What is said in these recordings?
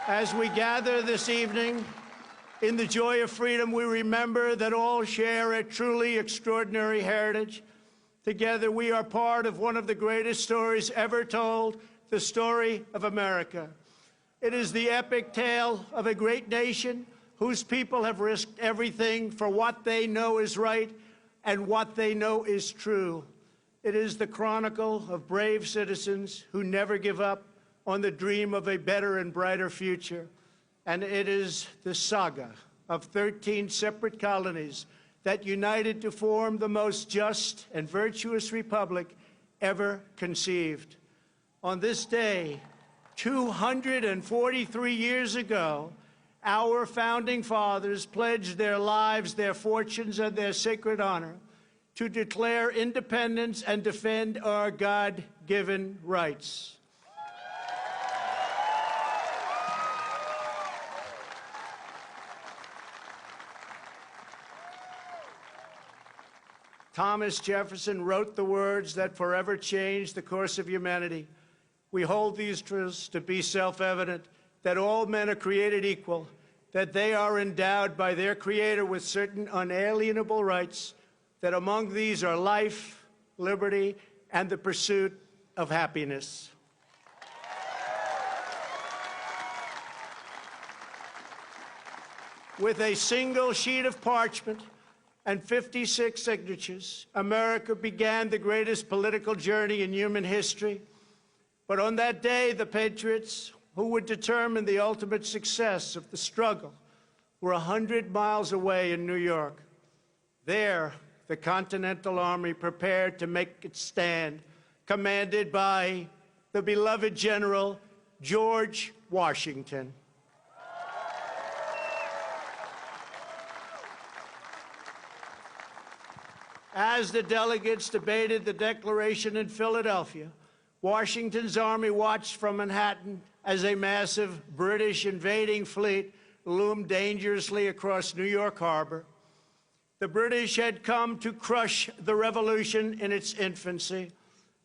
As we gather this evening in the joy of freedom, we remember that all share a truly extraordinary heritage. Together, we are part of one of the greatest stories ever told, the story of America. It is the epic tale of a great nation whose people have risked everything for what they know is right and what they know is true. It is the chronicle of brave citizens who never give up on the dream of a better and brighter future. And it is the saga of 13 separate colonies that united to form the most just and virtuous republic ever conceived. On this day, 243 years ago, our founding fathers pledged their lives, their fortunes, and their sacred honor to declare independence and defend our God-given rights. Thomas Jefferson wrote the words that forever changed the course of humanity. We hold these truths to be self-evident, that all men are created equal, that they are endowed by their Creator with certain unalienable rights, that among these are life, liberty, and the pursuit of happiness. With a single sheet of parchment and 56 signatures, America began the greatest political journey in human history. But on that day, the patriots who would determine the ultimate success of the struggle were 100 miles away in New York. There, the Continental Army prepared to make its stand, commanded by the beloved General George Washington. As the delegates debated the Declaration in Philadelphia, Washington's army watched from Manhattan as a massive British invading fleet loomed dangerously across New York Harbor. The British had come to crush the revolution in its infancy.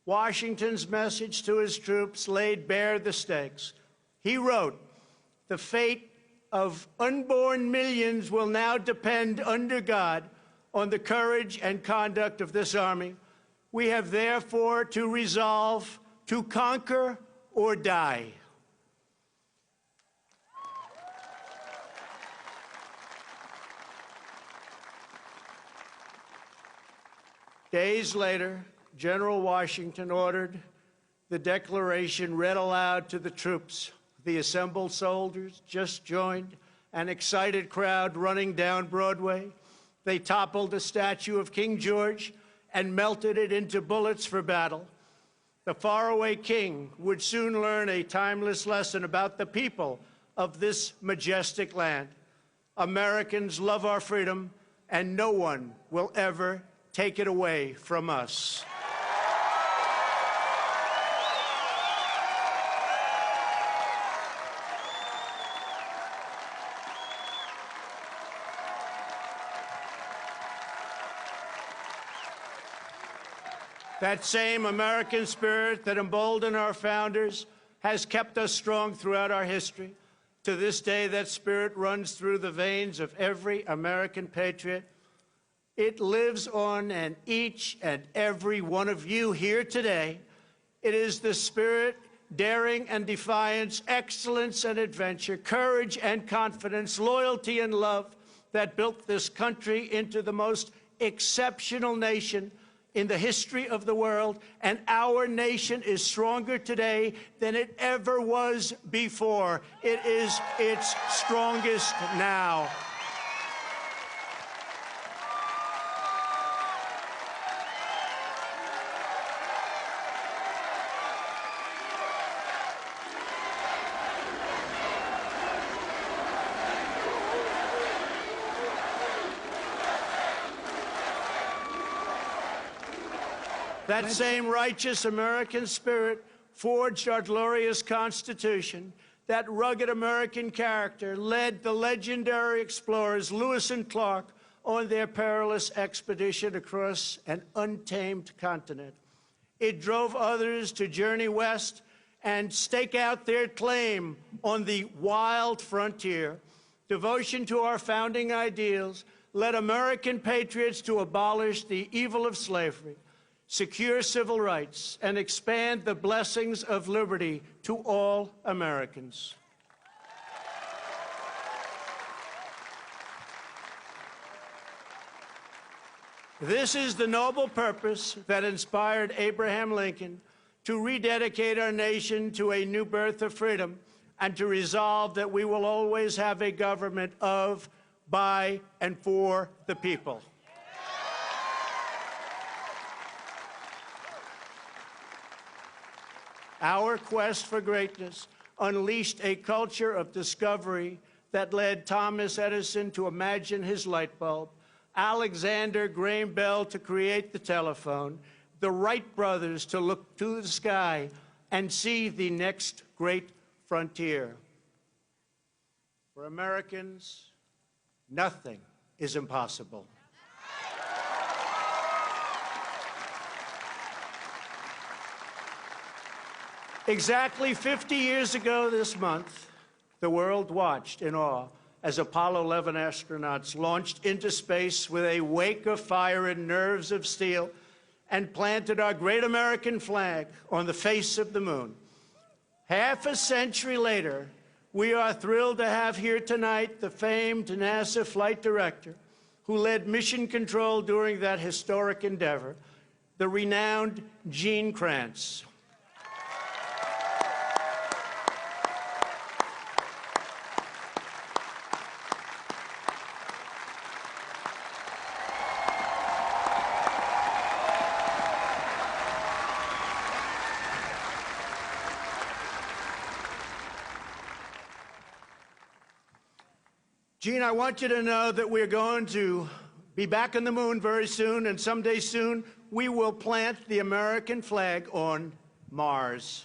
Washington's message to his troops laid bare the stakes. He wrote, "The fate of unborn millions will now depend under God on the courage and conduct of this army. We have therefore to resolve to conquer or die." Days later, General Washington ordered the Declaration read aloud to the troops. The assembled soldiers just joined an excited crowd running down Broadway. They toppled a statue of King George and melted it into bullets for battle. The faraway king would soon learn a timeless lesson about the people of this majestic land. Americans love our freedom, and no one will ever take it away from us. That same American spirit that emboldened our founders has kept us strong throughout our history. To this day, that spirit runs through the veins of every American patriot. It lives on in each and every one of you here today. It is the spirit, daring and defiance, excellence and adventure, courage and confidence, loyalty and love that built this country into the most exceptional nation in the history of the world, and our nation is stronger today than it ever was before. It is its strongest now. That same righteous American spirit forged our glorious Constitution. That rugged American character led the legendary explorers Lewis and Clark on their perilous expedition across an untamed continent. It drove others to journey west and stake out their claim on the wild frontier. Devotion to our founding ideals led American patriots to abolish the evil of slavery, secure civil rights, and expand the blessings of liberty to all Americans. This is the noble purpose that inspired Abraham Lincoln to rededicate our nation to a new birth of freedom and to resolve that we will always have a government of, by, and for the people. Our quest for greatness unleashed a culture of discovery that led Thomas Edison to imagine his light bulb, Alexander Graham Bell to create the telephone, the Wright brothers to look to the sky and see the next great frontier. For Americans, nothing is impossible. Exactly 50 years ago this month, the world watched in awe as Apollo 11 astronauts launched into space with a wake of fire and nerves of steel and planted our great American flag on the face of the moon. Half a century later, we are thrilled to have here tonight the famed NASA flight director who led mission control during that historic endeavor, the renowned Gene Kranz. Gene, I want you to know that we're going to be back on the moon very soon, and someday soon we will plant the American flag on Mars.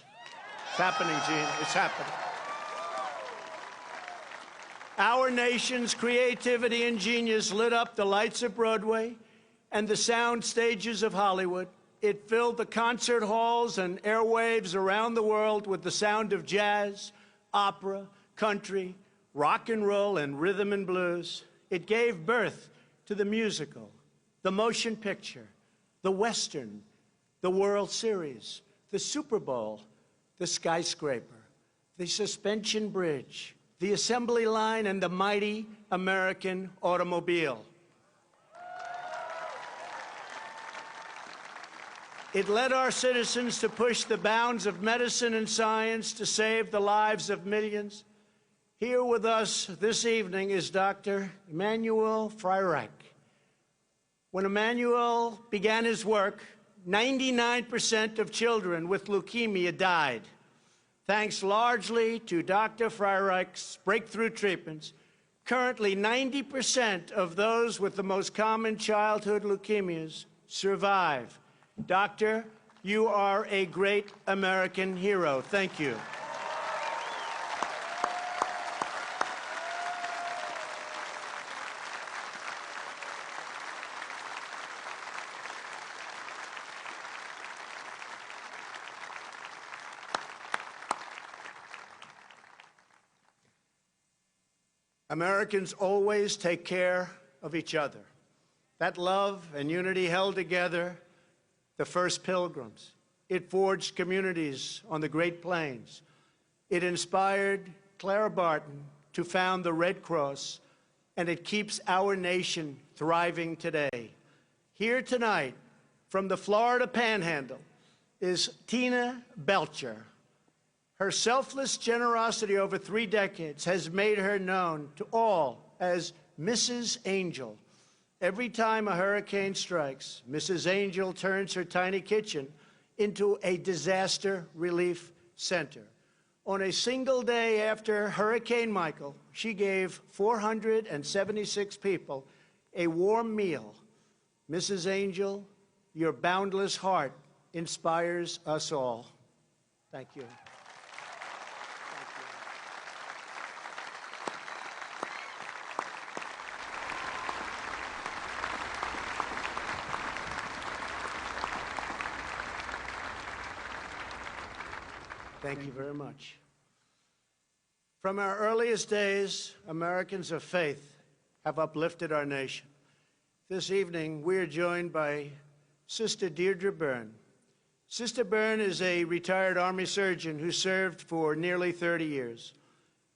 It's happening, Gene. It's happening. Our nation's creativity and genius lit up the lights of Broadway and the sound stages of Hollywood. It filled the concert halls and airwaves around the world with the sound of jazz, opera, country, rock and roll, and rhythm and blues. It gave birth to the musical, the motion picture, the Western, the World Series, the Super Bowl, the skyscraper, the suspension bridge, the assembly line, and the mighty American automobile. It led our citizens to push the bounds of medicine and science to save the lives of millions. Here with us this evening is Dr. Emanuel Freireich. When Emanuel began his work, 99% of children with leukemia died. Thanks largely to Dr. Freireich's breakthrough treatments, currently 90% of those with the most common childhood leukemias survive. Doctor, you are a great American hero. Thank you. Americans always take care of each other. That love and unity held together the first pilgrims. It forged communities on the Great Plains. It inspired Clara Barton to found the Red Cross, and it keeps our nation thriving today. Here tonight, from the Florida Panhandle, is Tina Belcher. Her selfless generosity over 3 decades has made her known to all as Mrs. Angel. Every time a hurricane strikes, Mrs. Angel turns her tiny kitchen into a disaster relief center. On a single day after Hurricane Michael, she gave 476 people a warm meal. Mrs. Angel, your boundless heart inspires us all. Thank you. Thank you very much. From our earliest days, Americans of faith have uplifted our nation. This evening, we are joined by Sister Deirdre Byrne. Sister Byrne is a retired Army surgeon who served for nearly 30 years.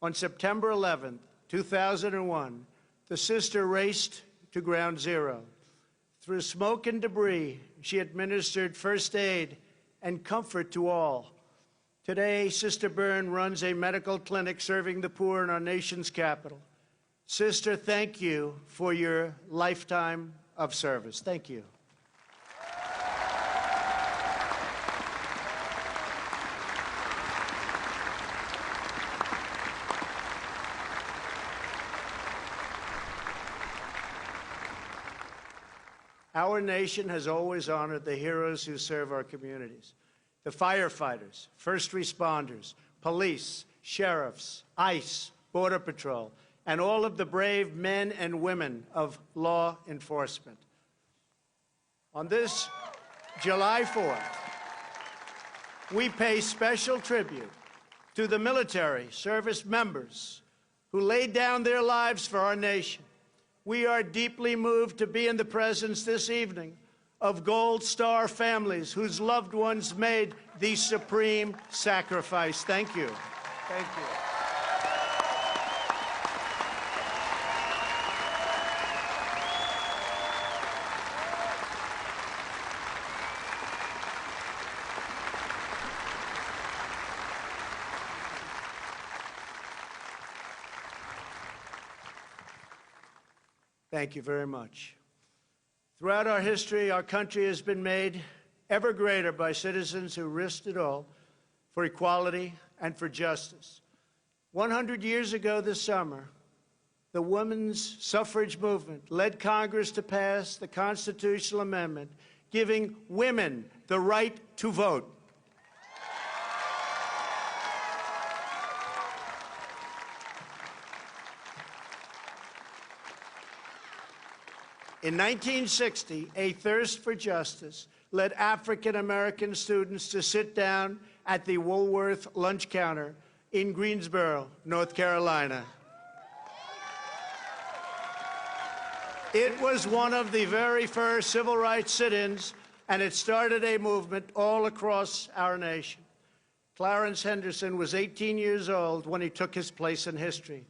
On September 11, 2001, the sister raced to Ground Zero. Through smoke and debris, she administered first aid and comfort to all. Today, Sister Byrne runs a medical clinic serving the poor in our nation's capital. Sister, thank you for your lifetime of service. Thank you. Our nation has always honored the heroes who serve our communities. The firefighters, first responders, police, sheriffs, ICE, Border Patrol, and all of the brave men and women of law enforcement. On this July 4th, we pay special tribute to the military service members who laid down their lives for our nation. We are deeply moved to be in the presence this evening of Gold Star families whose loved ones made the supreme sacrifice. Thank you. Thank you. Thank you very much. Throughout our history, our country has been made ever greater by citizens who risked it all for equality and for justice. 100 years ago this summer, the women's suffrage movement led Congress to pass the constitutional amendment giving women the right to vote. In 1960, a thirst for justice led African-American students to sit down at the Woolworth lunch counter in Greensboro, North Carolina. It was one of the very first civil rights sit-ins, and it started a movement all across our nation. Clarence Henderson was 18 years old when he took his place in history.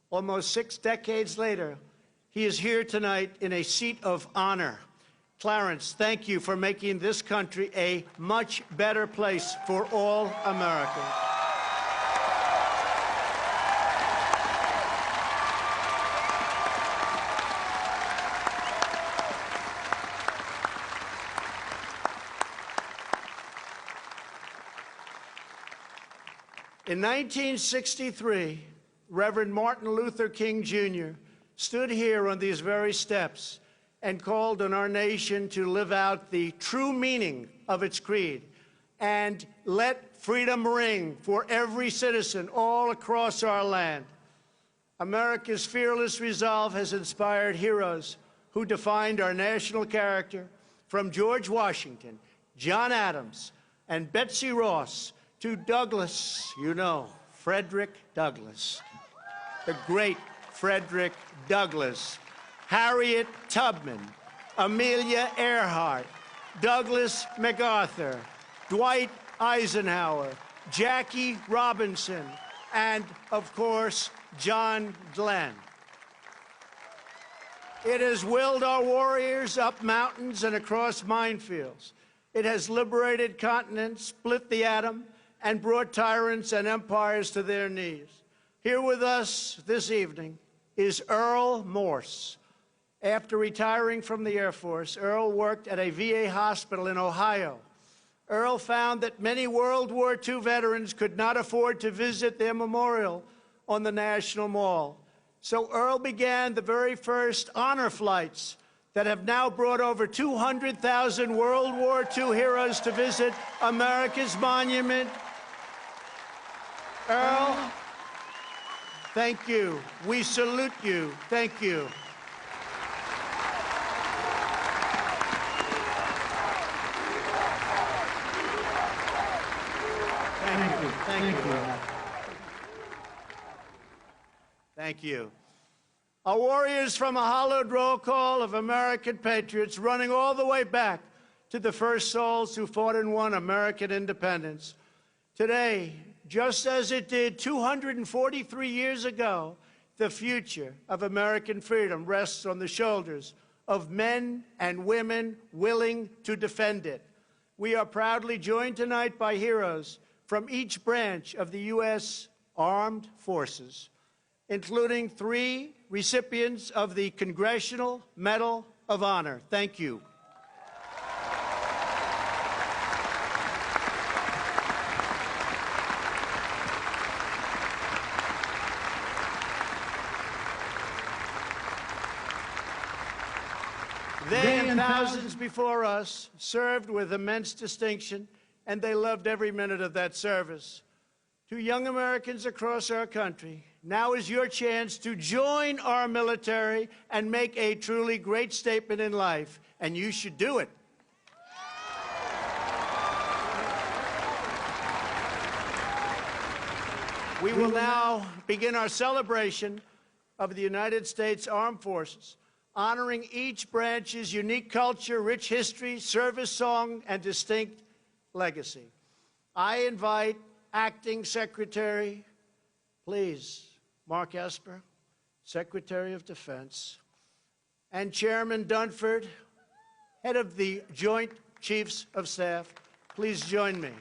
Almost 6 decades later, he is here tonight in a seat of honor. Clarence, thank you for making this country a much better place for all Americans. In 1963, Reverend Martin Luther King, Jr. stood here on these very steps and called on our nation to live out the true meaning of its creed and let freedom ring for every citizen all across our land. America's fearless resolve has inspired heroes who defined our national character, from George Washington, John Adams, and Betsy Ross to Douglas, Frederick Douglass, the great Frederick Douglass, Harriet Tubman, Amelia Earhart, Douglas MacArthur, Dwight Eisenhower, Jackie Robinson, and, of course, John Glenn. It has willed our warriors up mountains and across minefields. It has liberated continents, split the atom, and brought tyrants and empires to their knees. Here with us this evening is Earl Morse. After retiring from the Air Force, Earl worked at a VA hospital in Ohio. Earl found that many World War II veterans could not afford to visit their memorial on the National Mall. So Earl began the very first honor flights that have now brought over 200,000 World War II heroes to visit America's monument. Earl, thank you. We salute you. Thank you. Thank you. Thank you. Our warriors from a hallowed roll call of American patriots running all the way back to the first souls who fought and won American independence. Today, just as it did 243 years ago, the future of American freedom rests on the shoulders of men and women willing to defend it. We are proudly joined tonight by heroes from each branch of the U.S. Armed Forces, including 3 recipients of the Congressional Medal of Honor. Thank you. They and thousands before us served with immense distinction, and they loved every minute of that service. To young Americans across our country, now is your chance to join our military and make a truly great statement in life, and you should do it. We will now begin our celebration of the United States Armed Forces, honoring each branch's unique culture, rich history, service song, and distinct legacy. I invite Acting Secretary, please, Mark Esper, Secretary of Defense, and Chairman Dunford, head of the Joint Chiefs of Staff, please join me.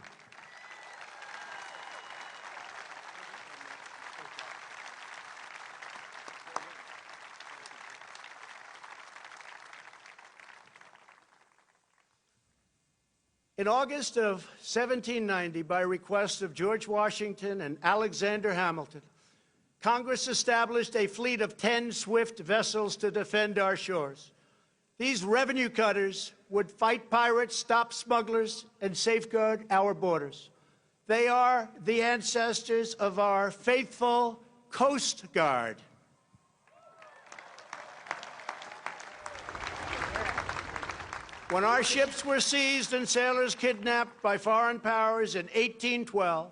In August of 1790, by request of George Washington and Alexander Hamilton, Congress established a fleet of 10 swift vessels to defend our shores. These revenue cutters would fight pirates, stop smugglers, and safeguard our borders. They are the ancestors of our faithful Coast Guard. When our ships were seized and sailors kidnapped by foreign powers in 1812,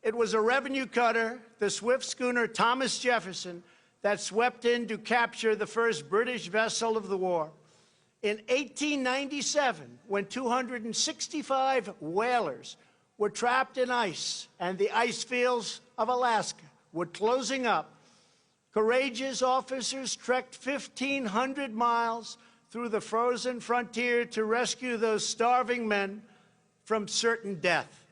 it was a revenue cutter, the swift schooner Thomas Jefferson, that swept in to capture the first British vessel of the war. In 1897, when 265 whalers were trapped in ice and the ice fields of Alaska were closing up, courageous officers trekked 1,500 miles through the frozen frontier to rescue those starving men from certain death.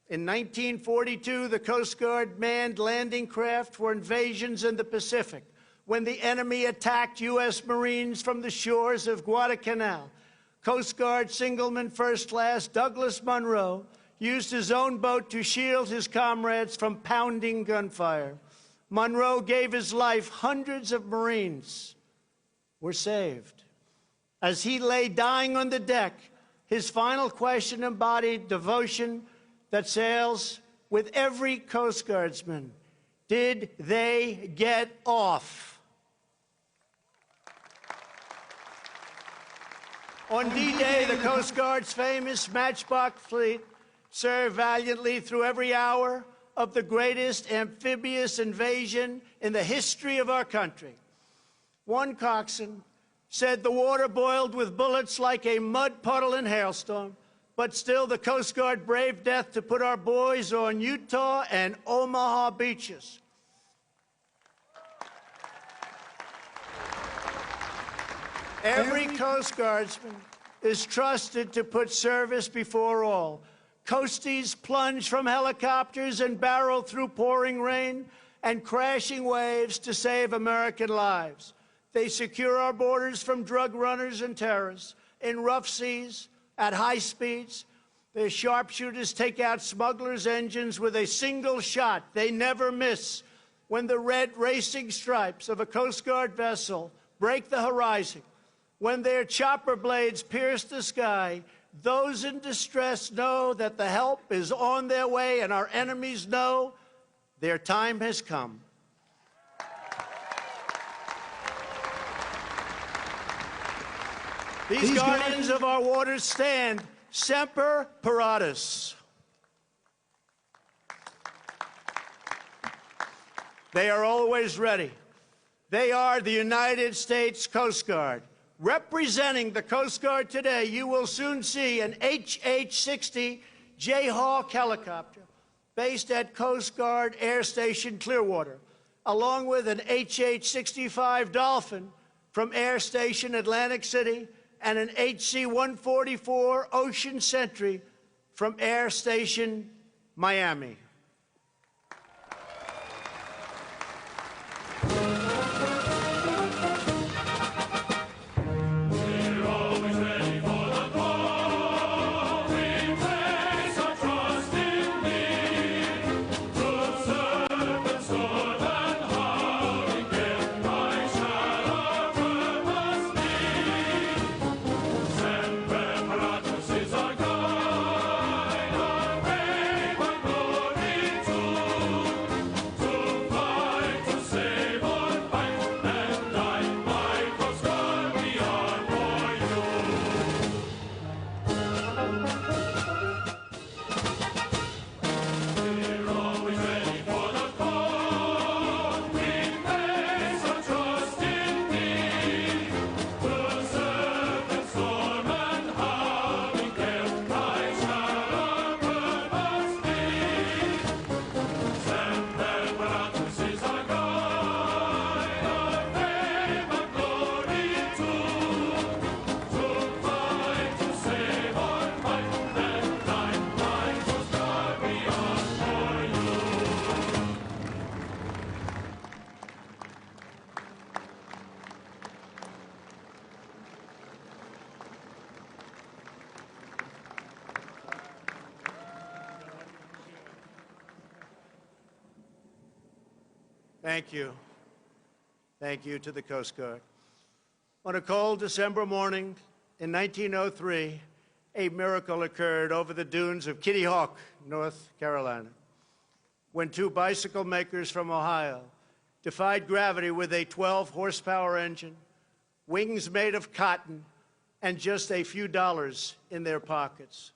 In 1942, the Coast Guard manned landing craft for invasions in the Pacific. When the enemy attacked U.S. Marines from the shores of Guadalcanal, Coast Guard Signalman First Class Douglas Munro used his own boat to shield his comrades from pounding gunfire. Munro gave his life. Hundreds of Marines were saved. As he lay dying on the deck, his final question embodied devotion that sails with every Coast Guardsman. Did they get off? On D-Day, the Coast Guard's famous Matchbox fleet served valiantly through every hour of the greatest amphibious invasion in the history of our country. One coxswain said the water boiled with bullets like a mud puddle in hailstorm, but still the Coast Guard braved death to put our boys on Utah and Omaha beaches. Every Coast Guardsman is trusted to put service before all. Coasties plunge from helicopters and barrel through pouring rain and crashing waves to save American lives. They secure our borders from drug runners and terrorists. In rough seas, at high speeds, their sharpshooters take out smugglers' engines with a single shot. They never miss. When the red racing stripes of a Coast Guard vessel break the horizon, when their chopper blades pierce the sky, those in distress know that the help is on their way, and our enemies know their time has come. These guardians of our waters stand semper paratus. They are always ready. They are the United States Coast Guard. Representing the Coast Guard today, you will soon see an HH-60 Jayhawk helicopter based at Coast Guard Air Station Clearwater, along with an HH-65 Dolphin from Air Station Atlantic City and an HC-144 Ocean Sentry from Air Station Miami. Thank you. Thank you to the Coast Guard. On a cold December morning in 1903, a miracle occurred over the dunes of Kitty Hawk, North Carolina, when two bicycle makers from Ohio defied gravity with a 12-horsepower engine, wings made of cotton, and just a few dollars in their pockets.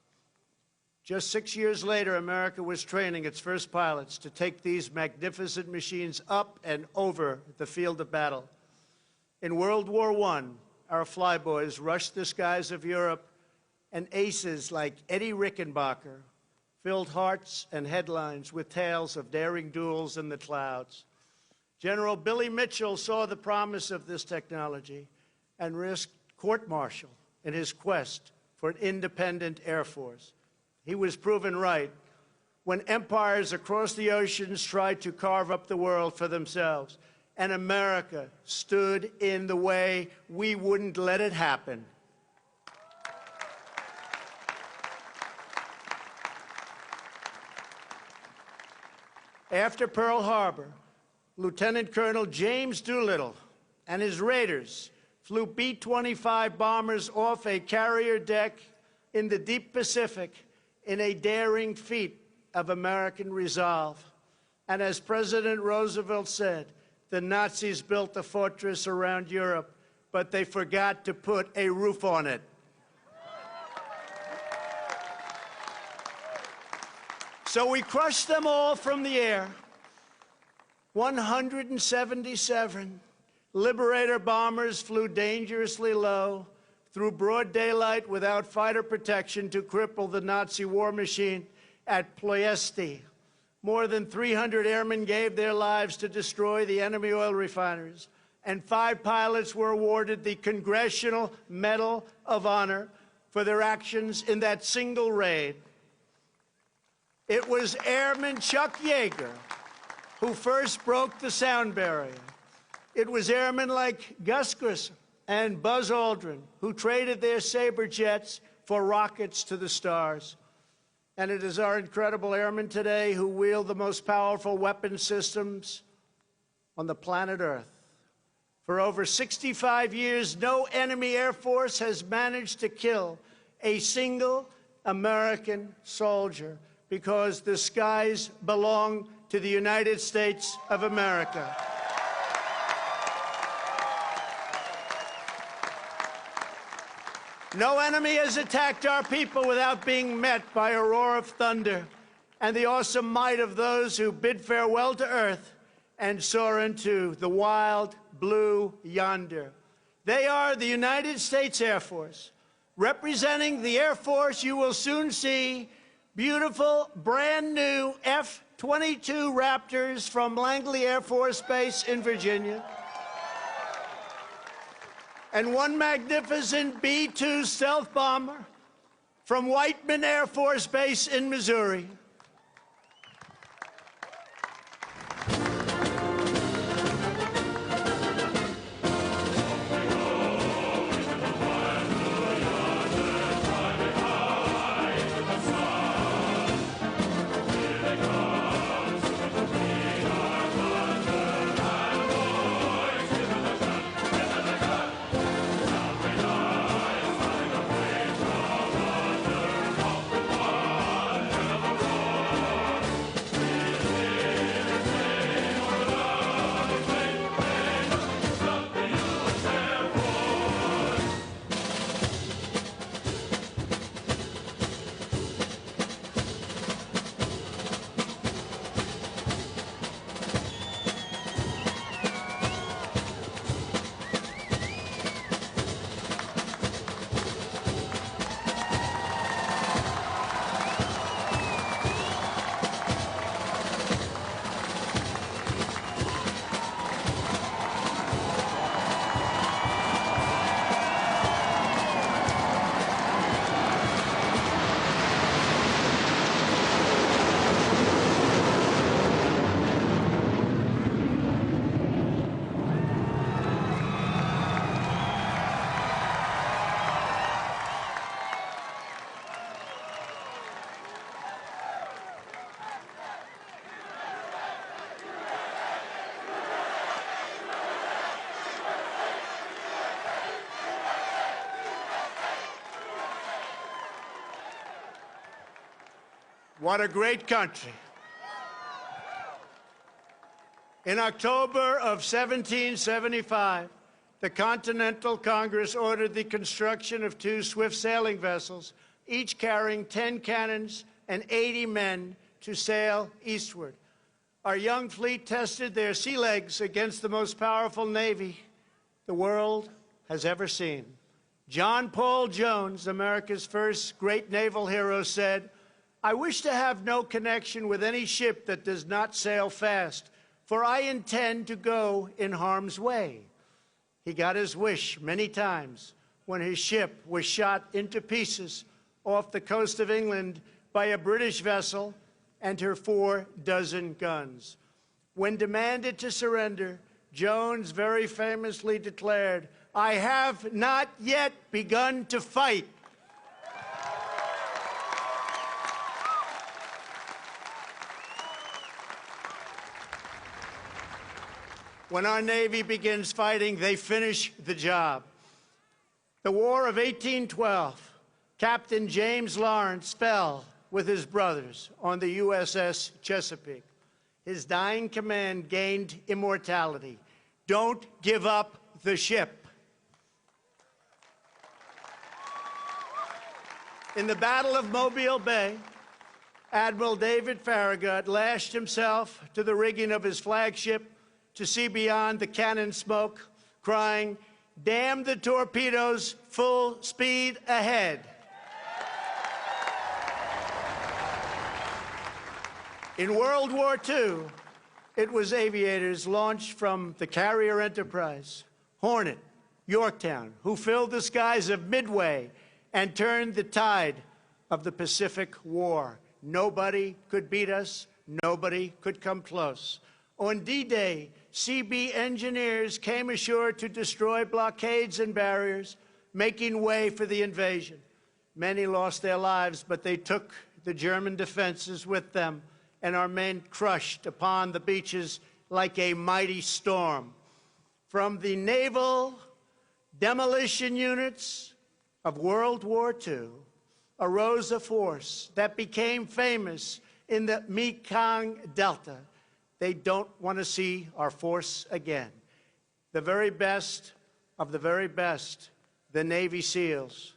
Just 6 years later, America was training its first pilots to take these magnificent machines up and over the field of battle. In World War I, our flyboys rushed the skies of Europe, and aces like Eddie Rickenbacker filled hearts and headlines with tales of daring duels in the clouds. General Billy Mitchell saw the promise of this technology and risked court-martial in his quest for an independent Air Force. He was proven right when empires across the oceans tried to carve up the world for themselves, and America stood in the way. We wouldn't let it happen. After Pearl Harbor, Lieutenant Colonel James Doolittle and his raiders flew B-25 bombers off a carrier deck in the deep Pacific in a daring feat of American resolve. And as President Roosevelt said, the Nazis built a fortress around Europe, but they forgot to put a roof on it. So we crushed them all from the air. 177 Liberator bombers flew dangerously low through broad daylight without fighter protection to cripple the Nazi war machine at Ploiesti. More than 300 airmen gave their lives to destroy the enemy oil refineries, and 5 pilots were awarded the Congressional Medal of Honor for their actions in that single raid. It was Airman Chuck Yeager who first broke the sound barrier. It was airmen like Gus Grissom and Buzz Aldrin who traded their Sabre jets for rockets to the stars. And it is our incredible airmen today who wield the most powerful weapon systems on the planet Earth. For over 65 years, no enemy air force has managed to kill a single American soldier because the skies belong to the United States of America. No enemy has attacked our people without being met by a roar of thunder and the awesome might of those who bid farewell to earth and soar into the wild blue yonder. They are the United States Air Force. Representing the Air Force, you will soon see beautiful, brand new F-22 Raptors from Langley Air Force Base in Virginia, and one magnificent B-2 stealth bomber from Whiteman Air Force Base in Missouri. What a great country. In October of 1775, the Continental Congress ordered the construction of 2 swift sailing vessels, each carrying 10 cannons and 80 men to sail eastward. Our young fleet tested their sea legs against the most powerful navy the world has ever seen. John Paul Jones, America's first great naval hero, said, "I wish to have no connection with any ship that does not sail fast, for I intend to go in harm's way." He got his wish many times when his ship was shot into pieces off the coast of England by a British vessel and her 4 dozen guns. When demanded to surrender, Jones very famously declared, "I have not yet begun to fight." When our Navy begins fighting, they finish the job. The War of 1812, Captain James Lawrence fell with his brothers on the USS Chesapeake. His dying command gained immortality. Don't give up the ship. In the Battle of Mobile Bay, Admiral David Farragut lashed himself to the rigging of his flagship to see beyond the cannon smoke, crying, "Damn the torpedoes, full speed ahead." In World War II, it was aviators launched from the carrier Enterprise, Hornet, Yorktown, who filled the skies of Midway and turned the tide of the Pacific War. Nobody could beat us. Nobody could come close. On D-Day, CB engineers came ashore to destroy blockades and barriers, making way for the invasion. Many lost their lives, but they took the German defenses with them, and our men crushed upon the beaches like a mighty storm. From the naval demolition units of World War II arose a force that became famous in the Mekong Delta. They don't want to see our force again. The very best of the very best, the Navy SEALs.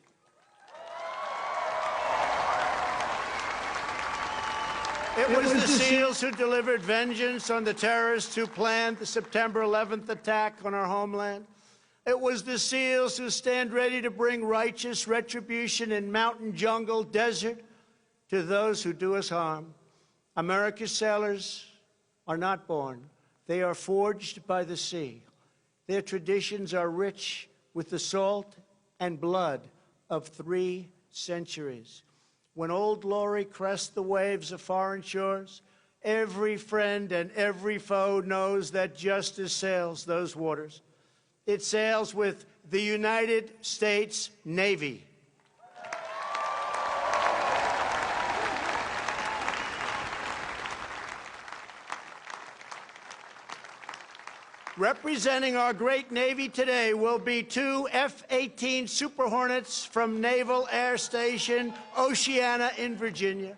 It was the SEALs who delivered vengeance on the terrorists who planned the September 11th attack on our homeland. It was the SEALs who stand ready to bring righteous retribution in mountain, jungle, desert to those who do us harm. America's sailors are not born. They are forged by the sea. Their traditions are rich with the salt and blood of 3 centuries. When old glory crests the waves of foreign shores, every friend and every foe knows that justice sails those waters. It sails with the United States Navy. Representing our great Navy today will be 2 F-18 Super Hornets from Naval Air Station Oceana in Virginia,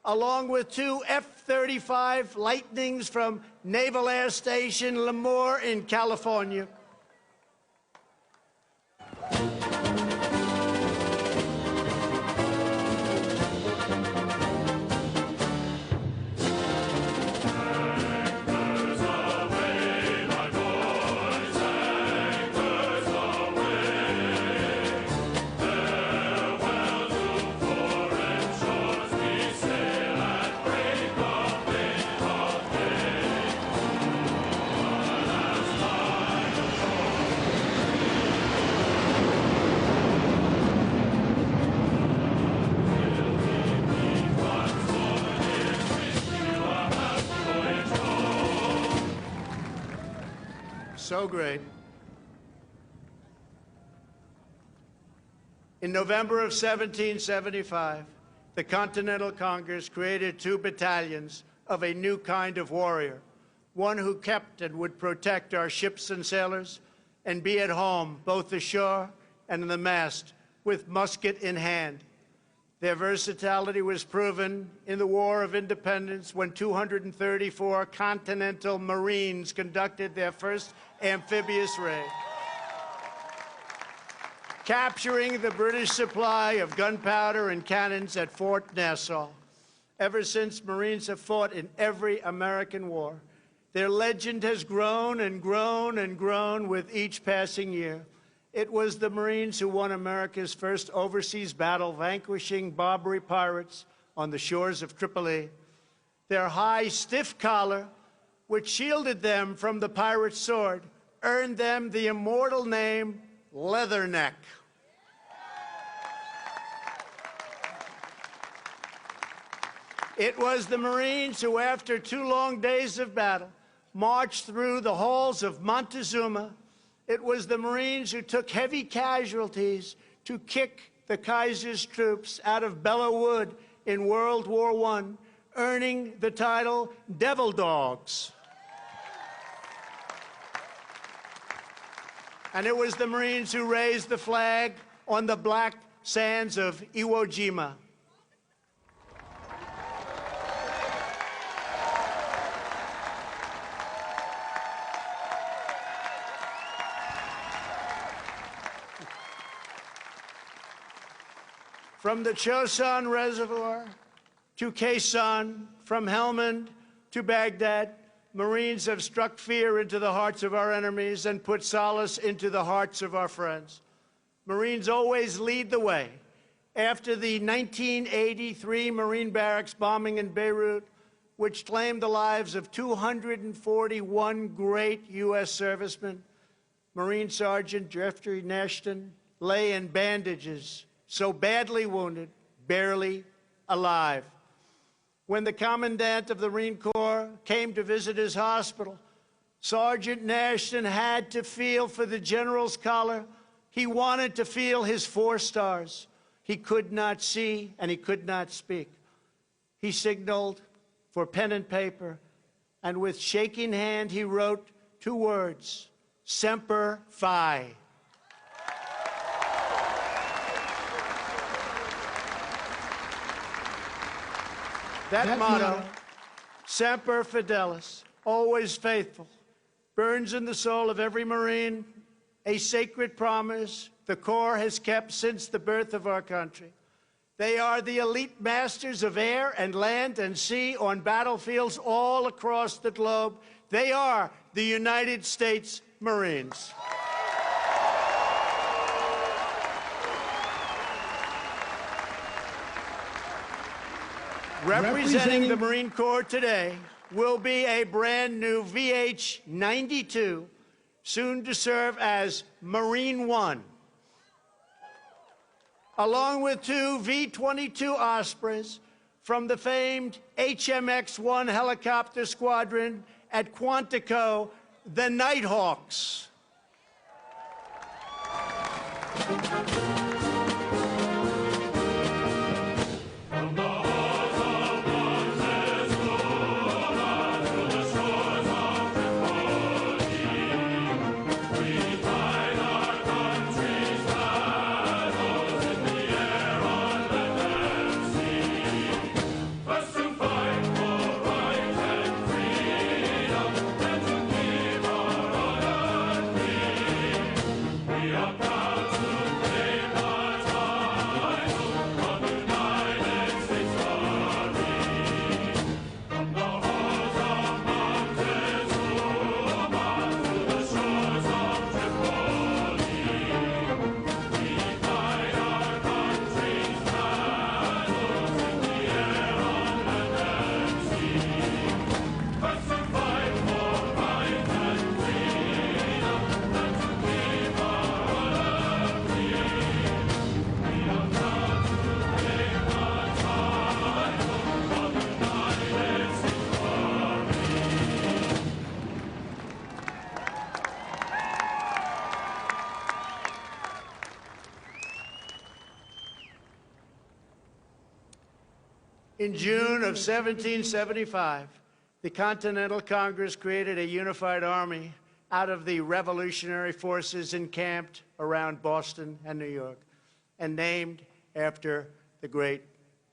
along with 2 F-35 Lightnings from Naval Air Station Lemoore in California. So great. In November of 1775, the Continental Congress created 2 battalions of a new kind of warrior, one who kept and would protect our ships and sailors and be at home, both ashore and in the mast, with musket in hand. Their versatility was proven in the War of Independence when 234 Continental Marines conducted their first amphibious raid, capturing the British supply of gunpowder and cannons at Fort Nassau. Ever since, Marines have fought in every American war. Their legend has grown and grown and grown with each passing year. It was the Marines who won America's first overseas battle, vanquishing Barbary pirates on the shores of Tripoli. Their high, stiff collar, which shielded them from the pirate's sword, earned them the immortal name Leatherneck. It was the Marines who, after 2 long days of battle, marched through the halls of Montezuma. It was the Marines who took heavy casualties to kick the Kaiser's troops out of Belleau Wood in World War I, earning the title Devil Dogs. And it was the Marines who raised the flag on the black sands of Iwo Jima. From the Chosin Reservoir to Khe Sanh, from Helmand to Baghdad, Marines have struck fear into the hearts of our enemies and put solace into the hearts of our friends. Marines always lead the way. After the 1983 Marine barracks bombing in Beirut, which claimed the lives of 241 great U.S. servicemen, Marine Sergeant Jeffrey Nashton lay in bandages, so badly wounded, barely alive. When the commandant of the Marine Corps came to visit his hospital, Sergeant Nashton had to feel for the general's collar. He wanted to feel his 4 stars. He could not see and he could not speak. He signaled for pen and paper, and with shaking hand he wrote 2 words, Semper Fi. That motto, Semper Fidelis, always faithful, burns in the soul of every Marine, a sacred promise the Corps has kept since the birth of our country. They are the elite masters of air and land and sea on battlefields all across the globe. They are the United States Marines. Representing the Marine Corps today will be a brand new VH-92, soon to serve as Marine One, along with two V-22 Ospreys from the famed HMX-1 helicopter squadron at Quantico, the Nighthawks. In June of 1775, the Continental Congress created a unified army out of the revolutionary forces encamped around Boston and New York, and named after the great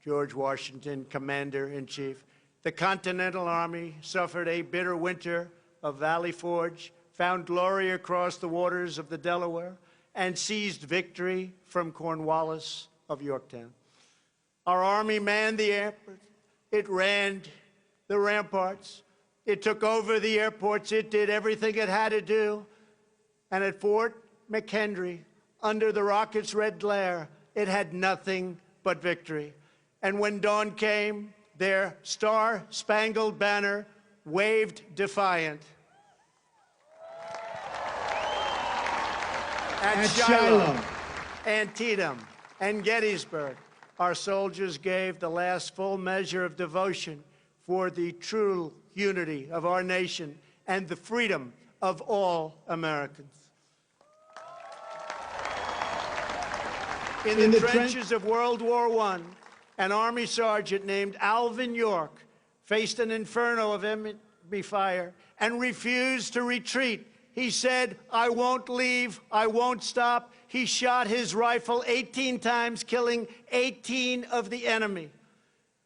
George Washington, Commander-in-Chief. The Continental Army suffered a bitter winter of Valley Forge, found glory across the waters of the Delaware, and seized victory from Cornwallis of Yorktown. Our Army manned the airports, it ran the ramparts, it took over the airports, it did everything it had to do. And at Fort McHenry, under the rocket's red glare, it had nothing but victory. And when dawn came, their star-spangled banner waved defiant. At Shiloh, Antietam, and Gettysburg, our soldiers gave the last full measure of devotion for the true unity of our nation and the freedom of all Americans. In the trenches of World War I, an Army sergeant named Alvin York faced an inferno of enemy fire and refused to retreat. He said, "I won't leave, I won't stop." He shot his rifle 18 times, killing 18 of the enemy.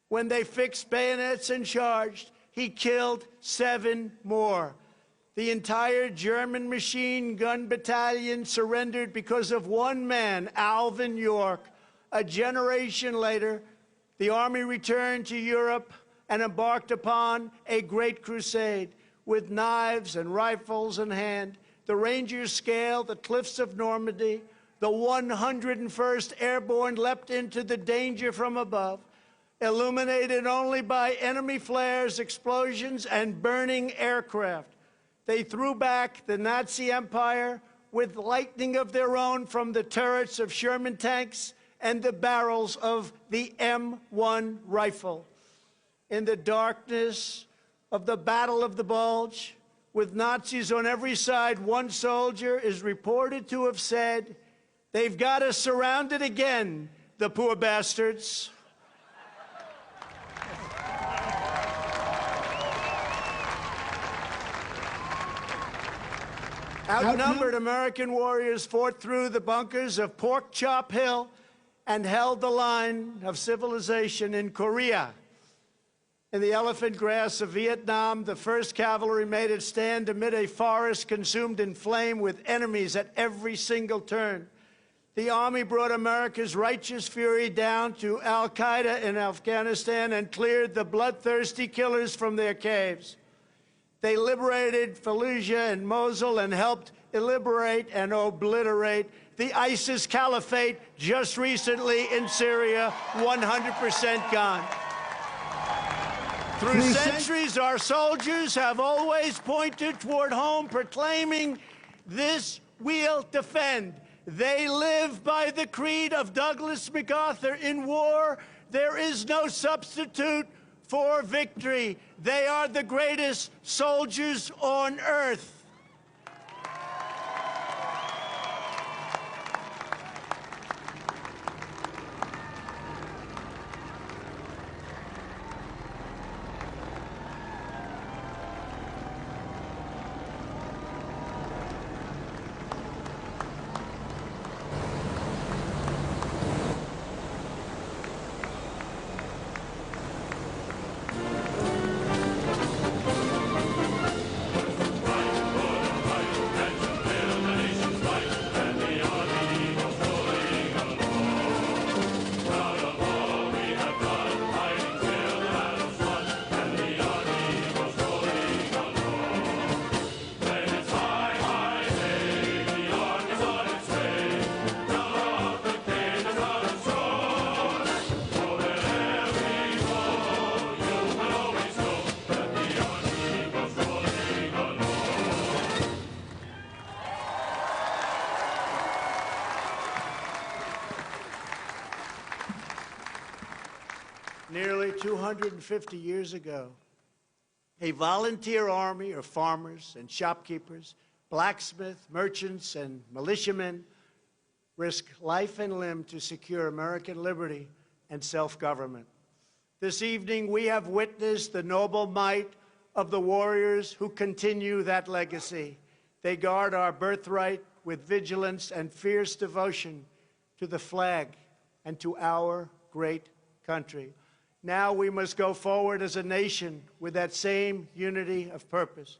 When they fixed bayonets and charged, he killed 7 more. The entire German machine gun battalion surrendered because of one man, Alvin York. A generation later, the Army returned to Europe and embarked upon a great crusade. With knives and rifles in hand, the Rangers scaled the cliffs of Normandy. The 101st Airborne leapt into the danger from above, illuminated only by enemy flares, explosions, and burning aircraft. They threw back the Nazi Empire with lightning of their own from the turrets of Sherman tanks and the barrels of the M1 rifle. In the darkness of the Battle of the Bulge, with Nazis on every side, one soldier is reported to have said, "They've got us surrounded again, the poor bastards." Outnumbered American warriors fought through the bunkers of Pork Chop Hill and held the line of civilization in Korea. In the elephant grass of Vietnam, the 1st Cavalry made its stand amid a forest consumed in flame with enemies at every single turn. The Army brought America's righteous fury down to al-Qaeda in Afghanistan and cleared the bloodthirsty killers from their caves. They liberated Fallujah and Mosul and helped liberate and obliterate the ISIS caliphate just recently in Syria, 100% gone. Through centuries, our soldiers have always pointed toward home, proclaiming, "This we'll defend." They live by the creed of Douglas MacArthur: "In war, there is no substitute for victory." They are the greatest soldiers on earth. Nearly 250 years ago, a volunteer army of farmers and shopkeepers, blacksmiths, merchants, and militiamen risked life and limb to secure American liberty and self-government. This evening, we have witnessed the noble might of the warriors who continue that legacy. They guard our birthright with vigilance and fierce devotion to the flag and to our great country. Now we must go forward as a nation with that same unity of purpose.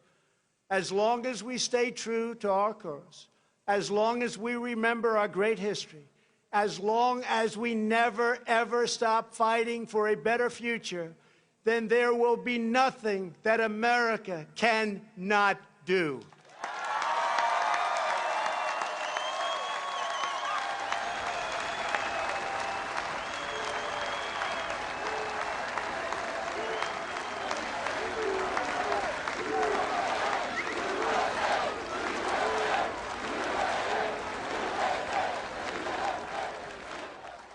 As long as we stay true to our cause, as long as we remember our great history, as long as we never, ever stop fighting for a better future, then there will be nothing that America cannot do.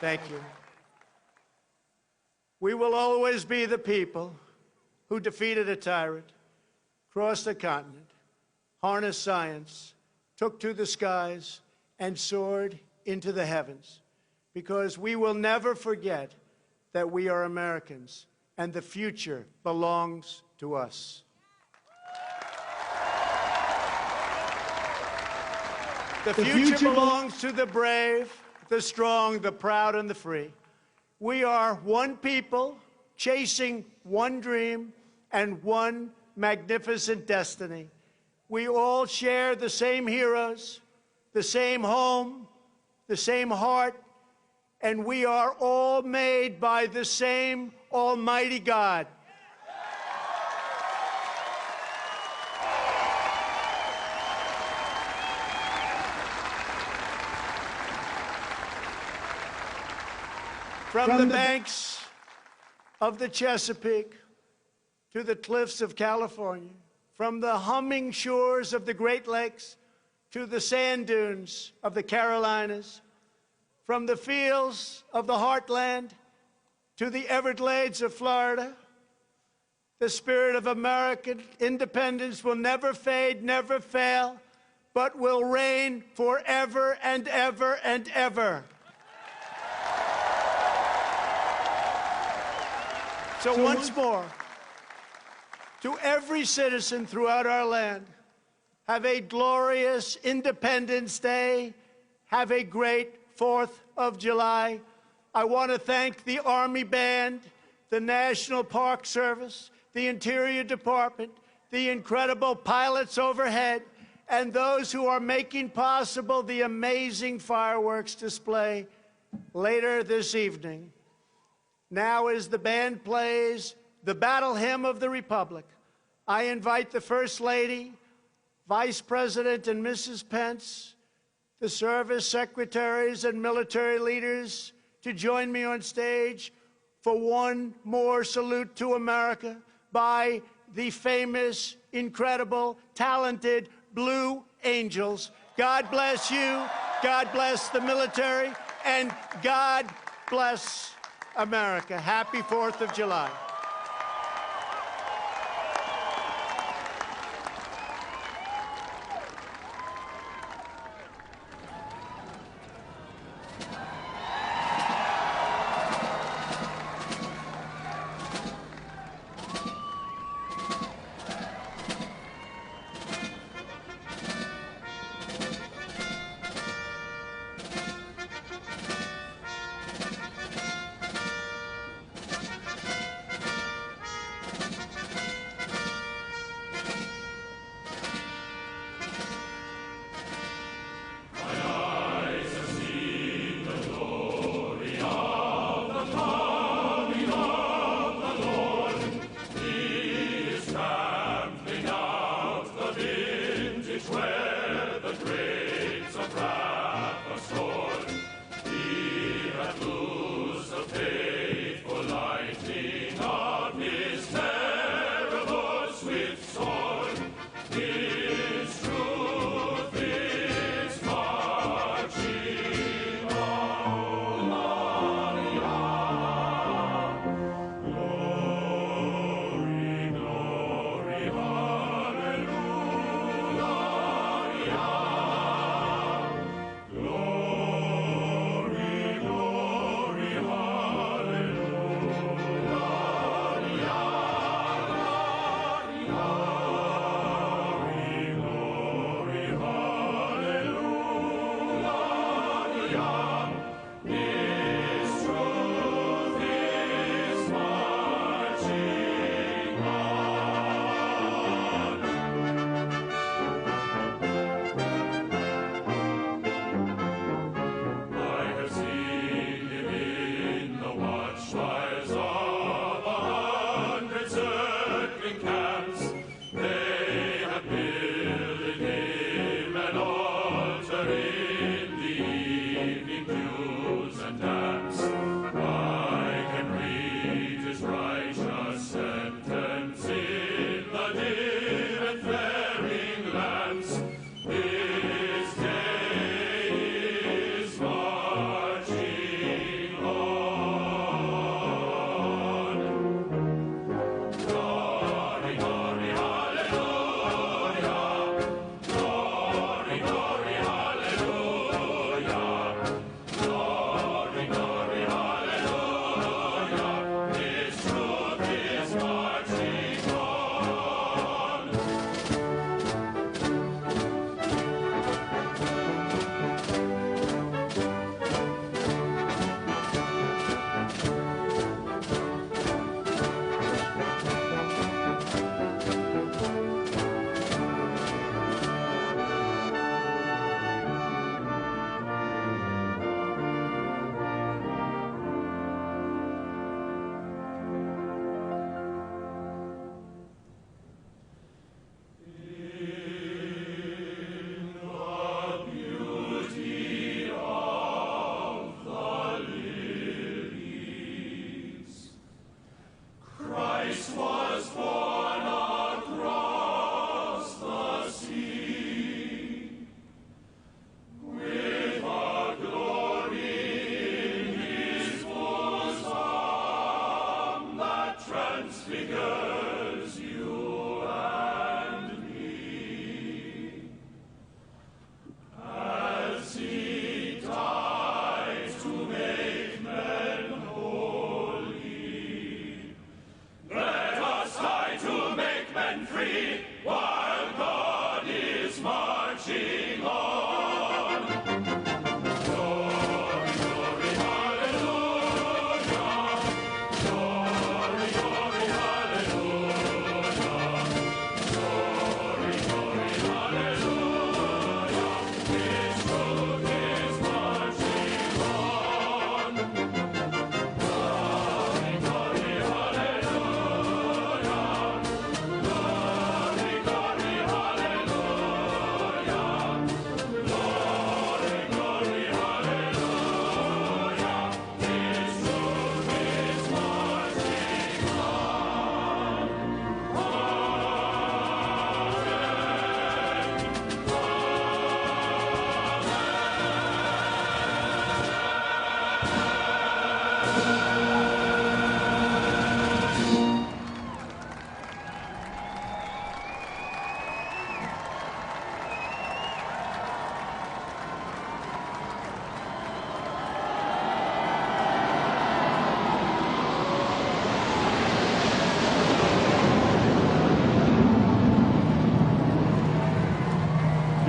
Thank you. We will always be the people who defeated a tyrant, crossed a continent, harnessed science, took to the skies, and soared into the heavens, because we will never forget that we are Americans and the future belongs to us. The future belongs to the brave, the strong, the proud, and the free. We are one people chasing one dream and one magnificent destiny. We all share the same heroes, the same home, the same heart, and we are all made by the same Almighty God. From the banks of the Chesapeake to the cliffs of California, from the humming shores of the Great Lakes to the sand dunes of the Carolinas, from the fields of the heartland to the Everglades of Florida, the spirit of American independence will never fade, never fail, but will reign forever and ever and ever. So once more, to every citizen throughout our land, have a glorious Independence Day. Have a great 4th of July. I want to thank the Army Band, the National Park Service, the Interior Department, the incredible pilots overhead, and those who are making possible the amazing fireworks display later this evening. Now, as the band plays the Battle Hymn of the Republic, I invite the First Lady, Vice President and Mrs. Pence, the service secretaries and military leaders to join me on stage for one more salute to America by the famous, incredible, talented Blue Angels. God bless you, God bless the military, and God bless America. Happy 4th of July. Hallelujah.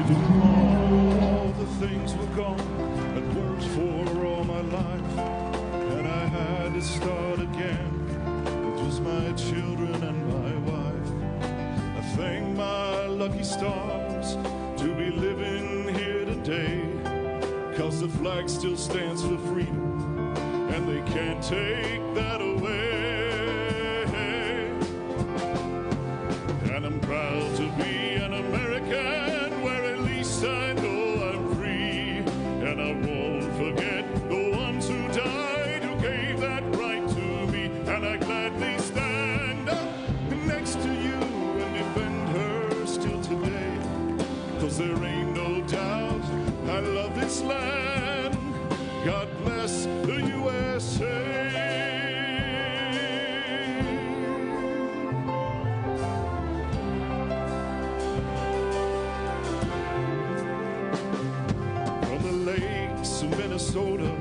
If all the things were gone I'd worked for all my life, and I had to start again with just my children and my wife, I thank my lucky stars to be living here today, 'cause the flag still stands for freedom, and they can't take that away. And I'm proud to be an American, where at least I know I'm free. And I won't forget the ones who died, who gave that right to me. And I gladly stand up next to you and defend her still today, 'cause there ain't no doubt I love this land. God bless the USA. Of Minnesota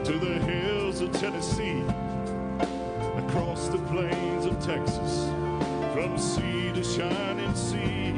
to the hills of Tennessee, across the plains of Texas, from sea to shining sea.